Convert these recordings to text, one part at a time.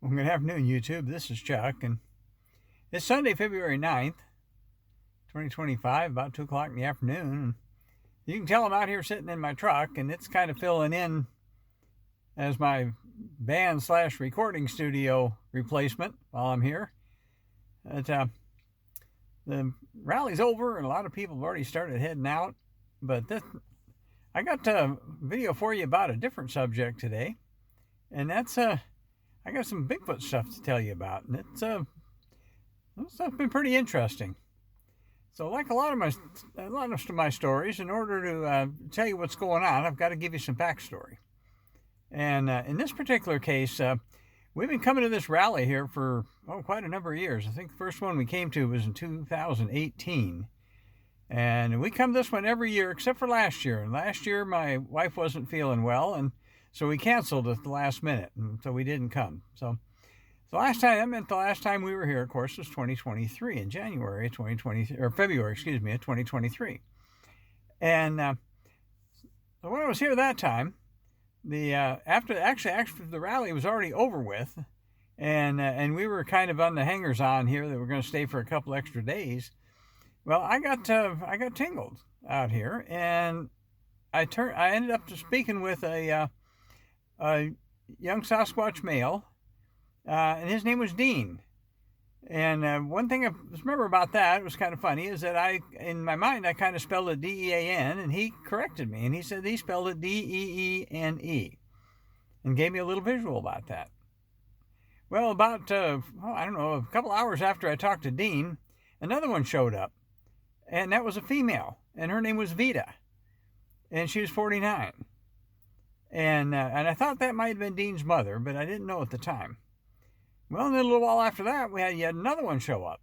Well, good afternoon, YouTube. This is Chuck, and it's Sunday, February 9th, 2025, about 2 o'clock in the afternoon. And you can tell I'm out here sitting in my truck, and it's kind of filling in as my band/recording studio replacement while I'm here. The rally's over, and a lot of people have already started heading out, but I got a video for you about a different subject today, and that's I got some Bigfoot stuff to tell you about, and it's been pretty interesting. So, like a lot of my stories, in order to tell you what's going on, I've got to give you some backstory. And in this particular case, we've been coming to this rally here for quite a number of years. I think the first one we came to was in 2018. And we come this one every year except for last year. And last year my wife wasn't feeling well, and so we canceled at the last minute, and so we didn't come. So the last time we were here, of course, was 2023, in January of 2020, or February, of 2023. And so when I was here that time, after the rally was already over with, and we were kind of on the hangers on here that we're going to stay for a couple extra days. Well, I got tingled out here, and I ended up speaking with a young Sasquatch male, and his name was Dean. And one thing I remember about that was kind of funny is that in my mind, I kind of spelled it D-E-A-N, and he corrected me, and he said he spelled it D-E-E-N-E, and gave me a little visual about that. Well, about, a couple hours after I talked to Dean, another one showed up, and that was a female, and her name was Vita, and she was 49. And I thought that might have been Dean's mother, but I didn't know at the time. Well, and then a little while after that, we had yet another one show up.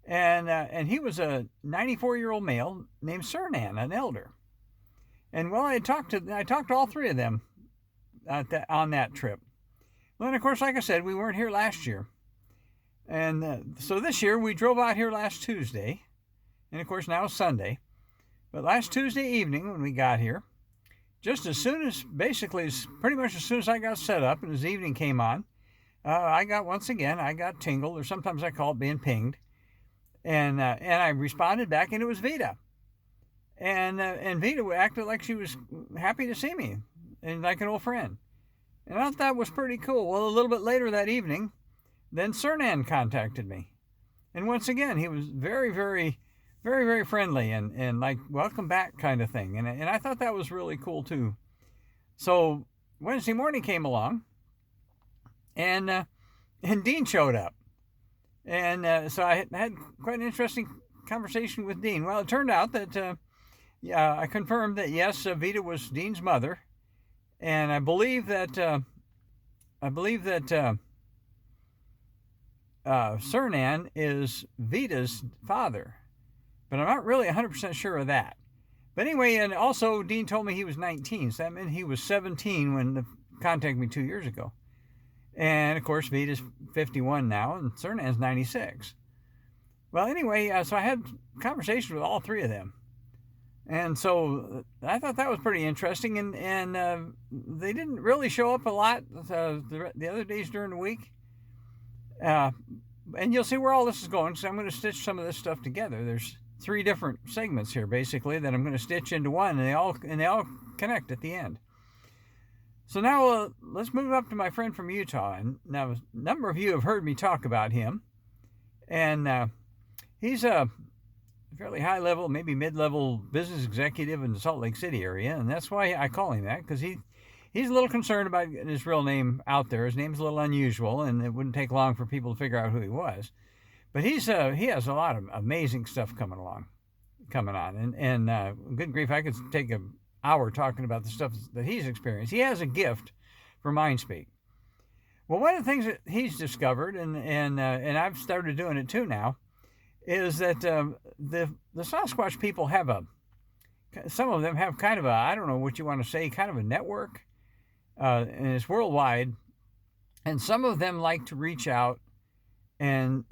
And he was a 94-year-old male named Cernan, an elder. And well, I talked to all three of them on that trip. Well, and of course, like I said, we weren't here last year. And so this year, we drove out here last Tuesday. And of course, now it's Sunday. But last Tuesday evening, when we got here, pretty much as soon as I got set up and as evening came on, I got tingled, or sometimes I call it being pinged, and I responded back, and it was Vita, and Vita acted like she was happy to see me, and like an old friend, and I thought that was pretty cool. Well, a little bit later that evening, then Cernan contacted me, and once again he was very, very, very, very friendly and like welcome back kind of thing, and I thought that was really cool too. So Wednesday morning came along, and Dean showed up, and so I had quite an interesting conversation with Dean. Well, it turned out that I confirmed that yes, Vita was Dean's mother, and I believe that Cernan is Vita's father, but I'm not really 100% sure of that. But anyway, and also Dean told me he was 19, so that meant he was 17 when he contacted me 2 years ago. And of course, Vita's 51 now, and Cernan's 96. Well, anyway, so I had conversations with all three of them. And so I thought that was pretty interesting, and they didn't really show up a lot the other days during the week. And you'll see where all this is going, so I'm going to stitch some of this stuff together. There's 3 different segments here, basically, that I'm going to stitch into one, and they all connect at the end. So now let's move up to my friend from Utah. And now a number of you have heard me talk about him, and he's a fairly high-level, maybe mid-level business executive in the Salt Lake City area, and that's why I call him that, because he's a little concerned about getting his real name out there. His name's a little unusual, and it wouldn't take long for people to figure out who he was. But he has a lot of amazing stuff coming on, and good grief, I could take an hour talking about the stuff that he's experienced. He has a gift for mind speak. Well, one of the things that he's discovered, and I've started doing it too now, is that the Sasquatch people some of them have kind of I don't know what you want to say, kind of a network, and it's worldwide, and some of them like to reach out and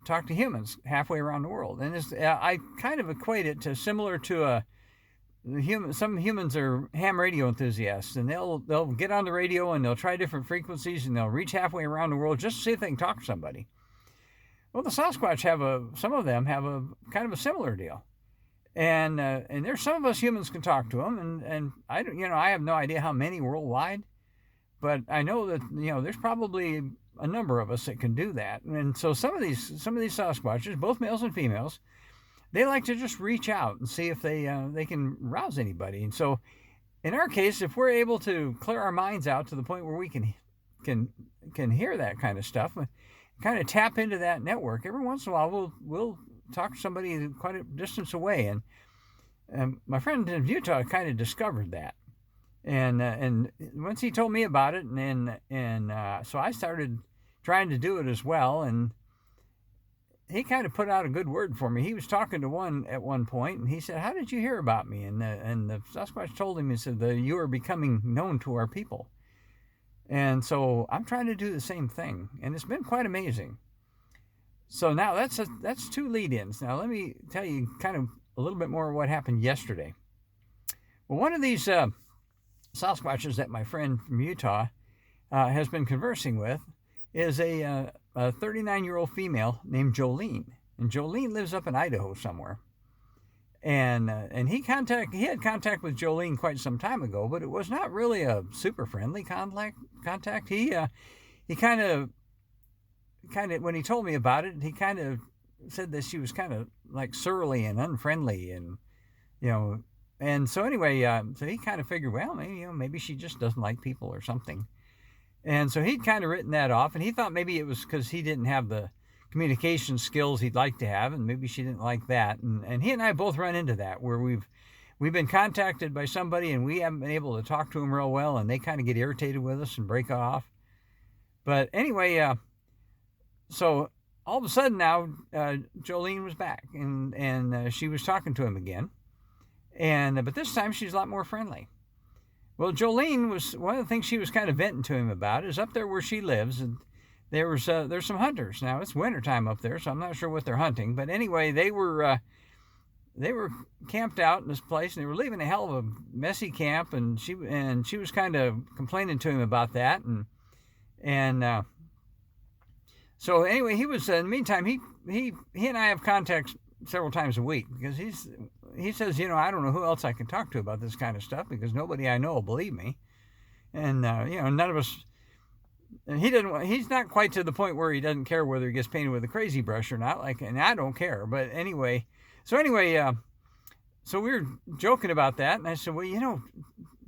talk to humans halfway around the world. And I kind of equate it to similar to some humans are ham radio enthusiasts, and they'll get on the radio and they'll try different frequencies and they'll reach halfway around the world just to see if they can talk to somebody. Well, the Sasquatch some of them have a kind of a similar deal, and there's some of us humans can talk to them, and I have no idea how many worldwide, but I know that there's probably a number of us that can do that, and so some of these Sasquatches, both males and females, they like to just reach out and see if they can rouse anybody. And so, in our case, if we're able to clear our minds out to the point where we can hear that kind of stuff, kind of tap into that network, every once in a while we'll talk to somebody quite a distance away. And my friend in Utah kind of discovered that, and once he told me about it, so I started trying to do it as well, and he kind of put out a good word for me. He was talking to one at one point, and he said, "How did you hear about me?" And the Sasquatch told him, he said, "You are becoming known to our people." And so I'm trying to do the same thing, and it's been quite amazing. So now that's two lead-ins. Now let me tell you kind of a little bit more of what happened yesterday. Well, one of these Sasquatches that my friend from Utah has been conversing with is a 39-year-old female named Jolene, and Jolene lives up in Idaho somewhere. And he had contact with Jolene quite some time ago, but it was not really a super friendly contact. He kind of when he told me about it, he kind of said that she was kind of like surly and unfriendly, and and so anyway, so he kind of figured, well, maybe she just doesn't like people or something. And so he'd kind of written that off, and he thought maybe it was because he didn't have the communication skills he'd like to have, and maybe she didn't like that. And he and I both run into that, where we've been contacted by somebody and we haven't been able to talk to them real well, and they kind of get irritated with us and break off. But anyway, so all of a sudden now, Jolene was back, and she was talking to him again, but this time she's a lot more friendly. Well, Jolene was one of the things she was kind of venting to him about is up there where she lives, and there's some hunters. Now it's wintertime up there, so I'm not sure what they're hunting, but anyway, they were camped out in this place, and they were leaving a hell of a messy camp, and she was kind of complaining to him about that, and so anyway, he was in the meantime he and I have contact several times a week, because he says, I don't know who else I can talk to about this kind of stuff, because nobody I know will believe me. And, none of us, and he's not quite to the point where he doesn't care whether he gets painted with a crazy brush or not, and I don't care. But anyway, so we were joking about that. And I said, well,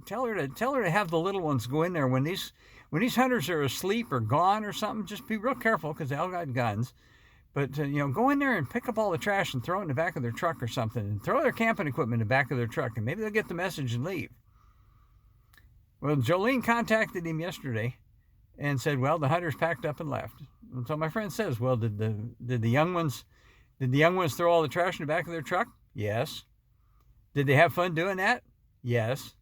tell her to have the little ones go in there when these hunters are asleep or gone or something. Just be real careful, because they all got guns. But, go in there and pick up all the trash and throw it in the back of their truck or something, and throw their camping equipment in the back of their truck, and maybe they'll get the message and leave. Well, Jolene contacted him yesterday and said, well, the hunters packed up and left. And so my friend says, well, did the young ones throw all the trash in the back of their truck? Yes. Did they have fun doing that? Yes.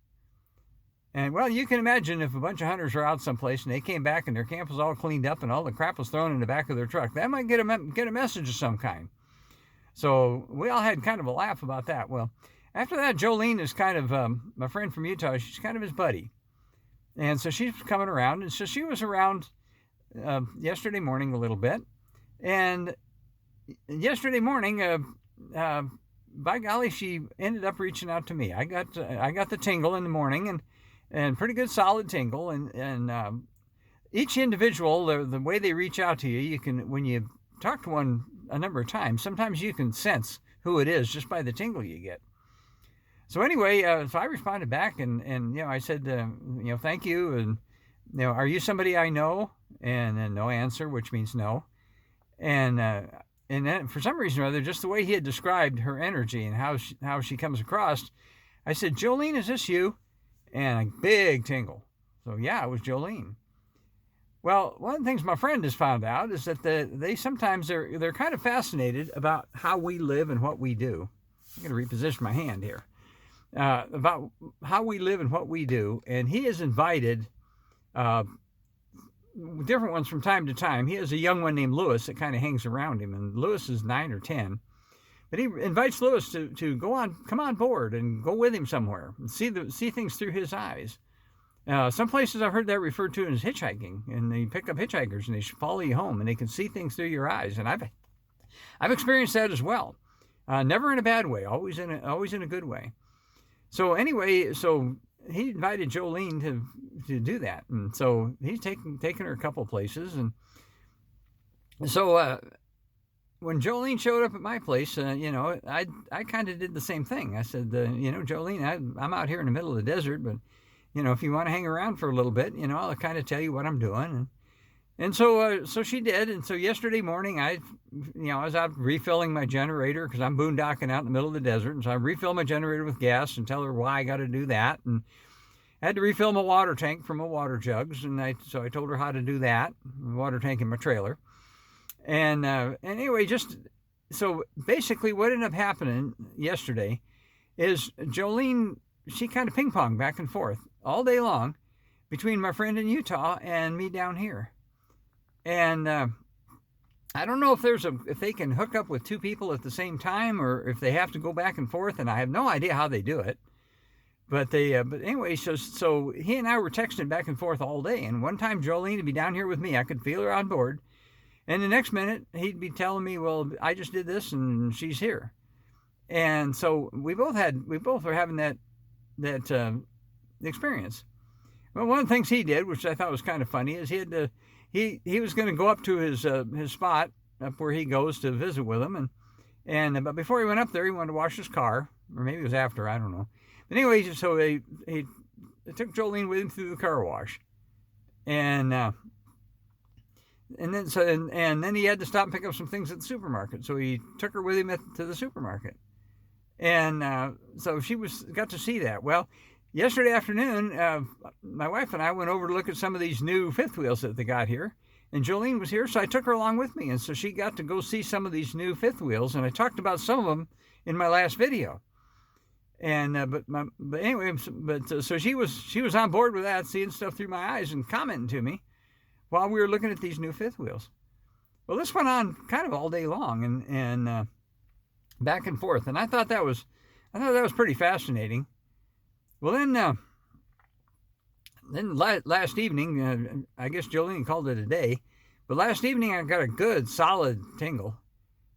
And, well, you can imagine if a bunch of hunters are out someplace and they came back and their camp was all cleaned up and all the crap was thrown in the back of their truck, that might get a message of some kind. So we all had kind of a laugh about that. Well, after that, Jolene is kind of, my friend from Utah, she's kind of his buddy. And so she's coming around. And so she was around yesterday morning a little bit. And yesterday morning, by golly, she ended up reaching out to me. I got the tingle in the morning, and pretty good solid tingle, and each individual, the way they reach out to you can, when you talk to one a number of times, sometimes you can sense who it is just by the tingle you get. So anyway, so I responded back, and I said, thank you, and are you somebody I know? And then no answer, which means no. And then for some reason or other, just the way he had described her energy and how she comes across, I said, Jolene, is this you? And a big tingle. So yeah, it was Jolene. Well, one of the things my friend has found out is that they sometimes they're kind of fascinated about how we live and what we do. I'm going to reposition my hand here. About how we live and what we do. And he has invited different ones from time to time. He has a young one named Lewis that kind of hangs around him, and Lewis is 9 or 10. But he invites Lewis to come on board and go with him somewhere and see things through his eyes. Some places I've heard that referred to as hitchhiking, and you pick up hitchhikers and they follow you home and they can see things through your eyes. And I've experienced that as well. Never in a bad way, always in a good way. So anyway, so he invited Jolene to do that, and so he's taken her a couple places, and so when Jolene showed up at my place, I kind of did the same thing. I said, Jolene, I'm out here in the middle of the desert, but if you want to hang around for a little bit, I'll kind of tell you what I'm doing, and so she did. And so yesterday morning, I was out refilling my generator because I'm boondocking out in the middle of the desert, and so I refilled my generator with gas and tell her why I got to do that, and I had to refill my water tank from my water jugs, and so I told her how to do that, the water tank in my trailer. And anyway, so basically what ended up happening yesterday is Jolene, she kind of ping-ponged back and forth all day long between my friend in Utah and me down here. And I don't know if they can hook up with two people at the same time, or if they have to go back and forth, and I have no idea how they do it. But anyway, so he and I were texting back and forth all day. And one time Jolene would be down here with me. I could feel her on board. And the next minute he'd be telling me, well, I just did this and she's here. And so we both were having that experience. Well, one of the things he did, which I thought was kind of funny, is he was going to go up to his spot up where he goes to visit with him, but before he went up there, he wanted to wash his car, or maybe it was after, I don't know. But anyway, so he took Jolene with him through the car wash, and then he had to stop and pick up some things at the supermarket. So he took her with him to the supermarket, and so she got to see that. Well, yesterday afternoon, my wife and I went over to look at some of these new fifth wheels that they got here, and Jolene was here, so I took her along with me, and so she got to go see some of these new fifth wheels, and I talked about some of them in my last video. And so she was on board with that, seeing stuff through my eyes and commenting to me while we were looking at these new fifth wheels. Well, this went on kind of all day long and back and forth, and I thought that was pretty fascinating. Well, then last evening, I guess Jolene called it a day, but last evening I got a good solid tingle.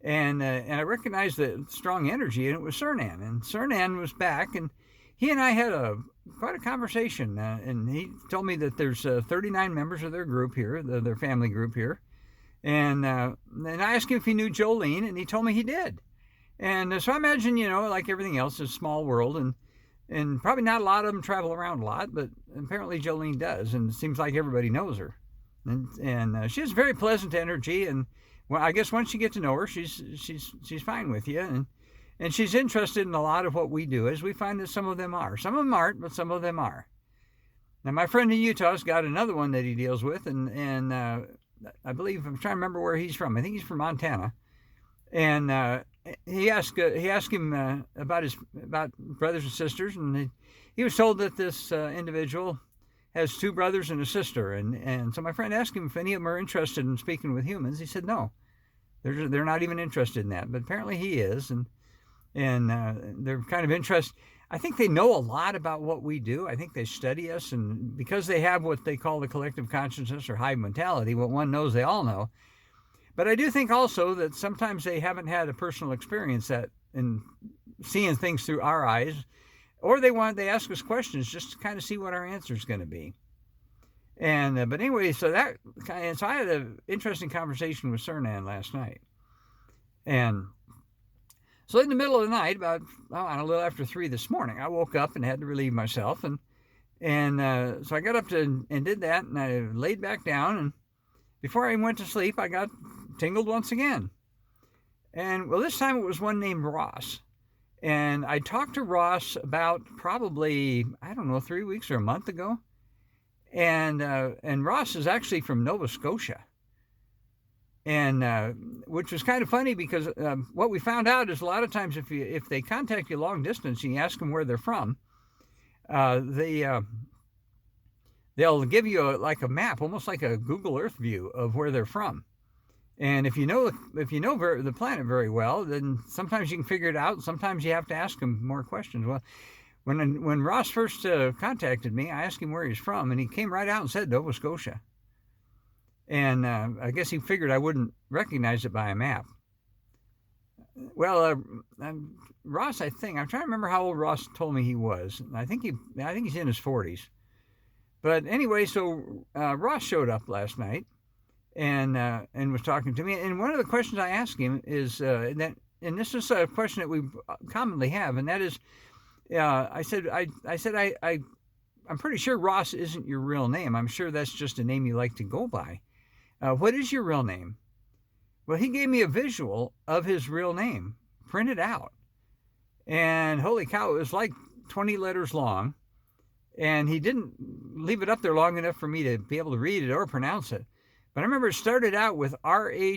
And I recognized the strong energy, and it was Cernan. And Cernan was back, and he and I had quite a conversation. And he told me that there's 39 members of their group here, their family group here. And I asked him if he knew Jolene, and he told me he did. And so I imagine, like everything else, it's a small world, and probably not a lot of them travel around a lot, but apparently Jolene does, and it seems like everybody knows her. And she has very pleasant energy, and well, I guess once you get to know her, she's fine with you, and she's interested in a lot of what we do, as we find that some of them are. Some of them aren't, but some of them are. Now, my friend in Utah's got another one that he deals with, and I believe, I'm trying to remember where he's from. I think he's from Montana, and he asked him about brothers and sisters, and he was told that this individual has two brothers and a sister, and so my friend asked him if any of them are interested in speaking with humans. He said no, they're not even interested in that, but apparently he is, and they're kind of interested. I think they know a lot about what we do. I think they study us, and because they have what they call the collective consciousness or hive mentality, what one knows they all know. But I do think also that sometimes they haven't had a personal experience in seeing things through our eyes, or they ask us questions just to kind of see what our answer is going to be. And but anyway, so I had an interesting conversation with Cernan last night, and so in the middle of the night, about a little after 3 this morning, I woke up and had to relieve myself, and so I got up and did that, and I laid back down, and before I went to sleep, I got tingled once again. And well, this time it was one named Ross. And I talked to Ross about probably, 3 weeks or a month ago. And Ross is actually from Nova Scotia. And which was kind of funny because what we found out is a lot of times if they contact you long distance and you ask them where they're from, they'll give you a map, almost like a Google Earth view of where they're from. And if you know the planet very well, then sometimes you can figure it out. Sometimes you have to ask him more questions. Well, when Ross first contacted me, I asked him where he's from, and he came right out and said Nova Scotia. And I guess he figured I wouldn't recognize it by a map. Well, Ross, I'm trying to remember how old Ross told me he was. I think he's in his 40s. But anyway, so Ross showed up last night and was talking to me. And one of the questions I asked him is and this is a question that we commonly have, and that is, I'm pretty sure Ross isn't your real name. I'm sure that's just a name you like to go by. What is your real name? Well, he gave me a visual of his real name printed out. And holy cow, it was like 20 letters long. And he didn't leave it up there long enough for me to be able to read it or pronounce it. But I remember it started out with RHYLASY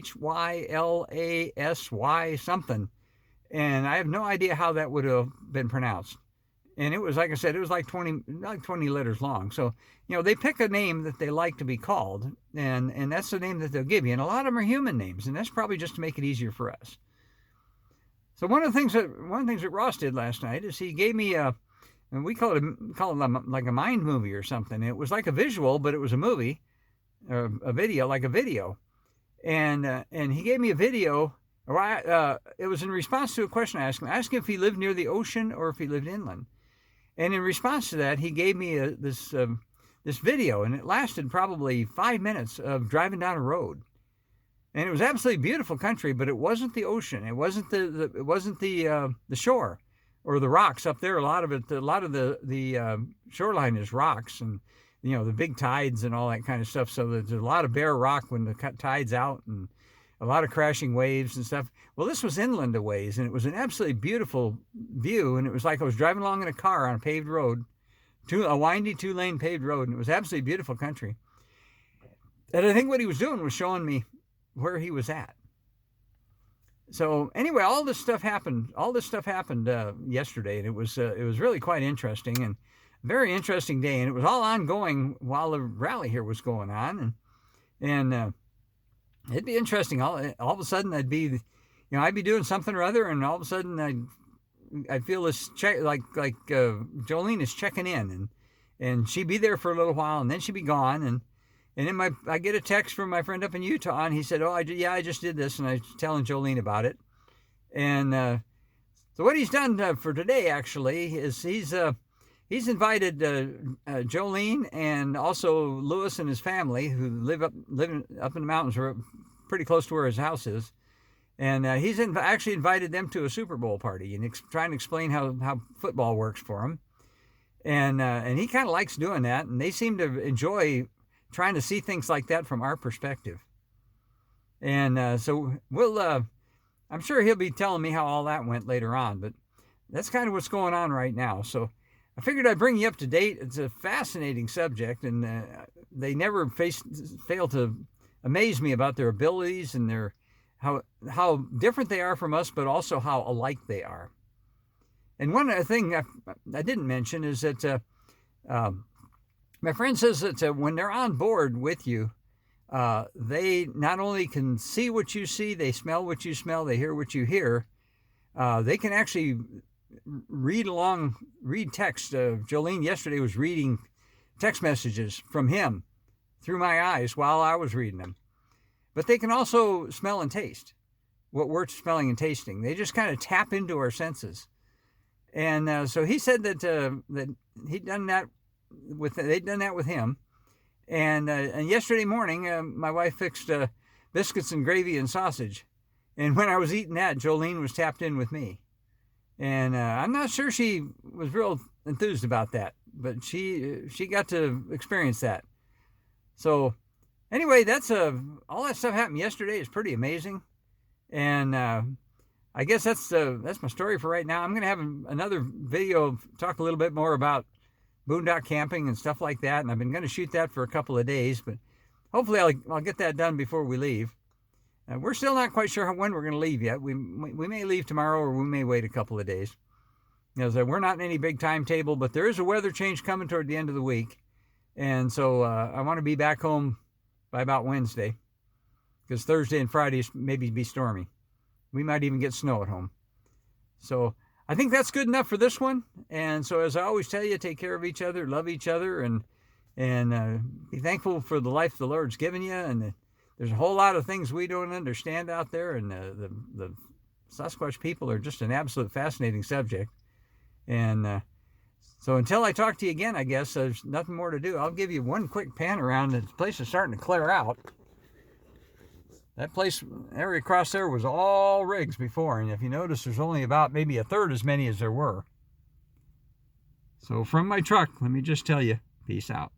something. And I have no idea how that would have been pronounced. And it was, like I said, it was like 20 letters long. So, they pick a name that they like to be called, and that's the name that they'll give you. And a lot of them are human names, and that's probably just to make it easier for us. So one of the things that Ross did last night is he gave me and we call it like a mind movie or something. It was like a visual, but it was a movie, or a video, like a video. And he gave me a video. It was in response to a question I asked him. I asked him if he lived near the ocean or if he lived inland. And in response to that, he gave me this video, and it lasted probably 5 minutes of driving down a road. And it was absolutely beautiful country, but it wasn't the ocean. It wasn't the shore or the rocks up there. A lot of the shoreline is rocks, and the big tides and all that kind of stuff. So there's a lot of bare rock when the tide's out, and a lot of crashing waves and stuff. Well, this was inland a ways, and it was an absolutely beautiful view, and it was like I was driving along in a car on a paved road, a windy 2-lane paved road, and it was absolutely beautiful country. And I think what he was doing was showing me where he was at. So anyway, all this stuff happened yesterday, and it was really quite interesting, and very interesting day, and it was all ongoing while the rally here was going on, and it'd be interesting. All of a sudden, I'd be doing something or other, and all of a sudden, I'd feel this like Jolene is checking in, and she'd be there for a little while, and then she'd be gone, and then I get a text from my friend up in Utah, and he said, "Oh, I just did this," and I was telling Jolene about it, and so what he's done for today actually is he's invited Jolene and also Lewis and his family, who live up in the mountains, pretty close to where his house is. And he's actually invited them to a Super Bowl party and trying to explain how football works for him. And he kind of likes doing that. And they seem to enjoy trying to see things like that from our perspective. And so I'm sure he'll be telling me how all that went later on. But that's kind of what's going on right now. So I figured I'd bring you up to date. It's a fascinating subject, and they never fail to amaze me about their abilities and how different they are from us, but also how alike they are. And one other thing I didn't mention is that my friend says that when they're on board with you, they not only can see what you see, they smell what you smell, they hear what you hear. They can actually read text. Jolene yesterday was reading text messages from him through my eyes while I was reading them. But they can also smell and taste what we're smelling and tasting. They just kind of tap into our senses. And so he said that they'd done that with him. And yesterday morning, my wife fixed biscuits and gravy and sausage. And when I was eating that, Jolene was tapped in with me. And I'm not sure she was real enthused about that, but she got to experience that. So anyway, that's all that stuff happened yesterday. Is pretty amazing. And I guess that's my story for right now. I'm going to have another video talk a little bit more about boondock camping and stuff like that. And I've been going to shoot that for a couple of days, but hopefully I'll get that done before we leave. We're still not quite sure when we're going to leave yet. We may leave tomorrow, or we may wait a couple of days. So we're not in any big timetable, but there is a weather change coming toward the end of the week. And so I want to be back home by about Wednesday. because Thursday and Friday maybe be stormy. We might even get snow at home. So I think that's good enough for this one. And so, as I always tell you, take care of each other, love each other, and be thankful for the life the Lord's given you. And there's a whole lot of things we don't understand out there, and the Sasquatch people are just an absolute fascinating subject. And so until I talk to you again, I guess there's nothing more to do. I'll give you one quick pan around. The place is starting to clear out. That place, area across there was all rigs before, and if you notice, there's only about maybe a third as many as there were. So from my truck, let me just tell you, peace out.